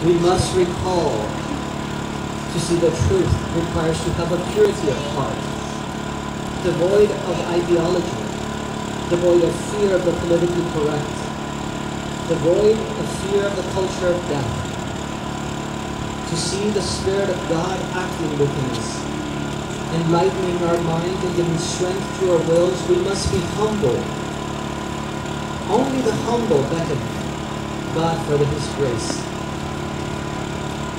We must recall to see the truth requires to have a purity of heart, devoid of ideology, devoid of fear of the politically correct, devoid of fear of the culture of death. To see the Spirit of God acting within us, enlightening our mind and giving strength to our wills, we must be humble. Only the humble beckon God for His grace.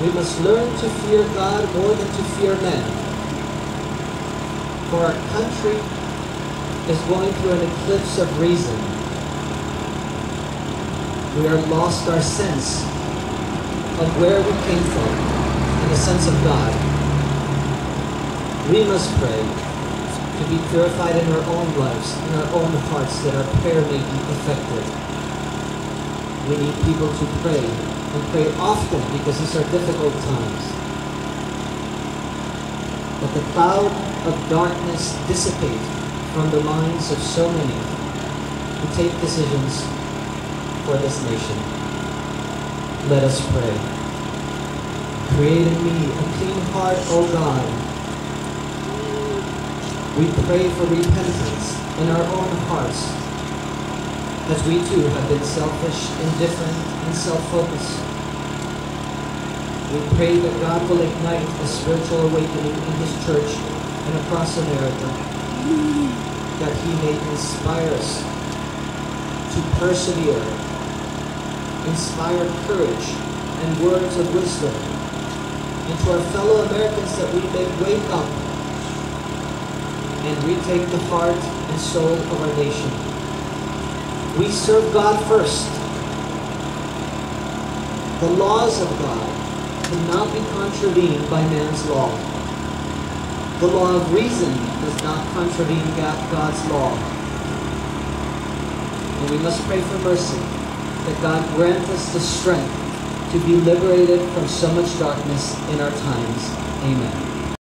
We must learn to fear God more than to fear men. For our country is going through an eclipse of reason. We are lost our sense of where we came from and the sense of God. We must pray to be purified in our own lives, in our own hearts, that our prayer may be effective. We need people to pray, and pray often, because these are difficult times. Let the cloud of darkness dissipate from the minds of so many who take decisions for this nation. Let us pray. Create in me a clean heart, O God. We pray for repentance in our own hearts, as we too have been selfish, indifferent, and self-focused. We pray that God will ignite a spiritual awakening in His church and across America, that He may inspire us to persevere, inspire courage and words of wisdom, and to our fellow Americans, that we may wake up and retake the heart and soul of our nation. We serve God first. The laws of God cannot be contravened by man's law. The law of reason does not contravene God's law. And we must pray for mercy, that God grant us the strength to be liberated from so much darkness in our times. Amen.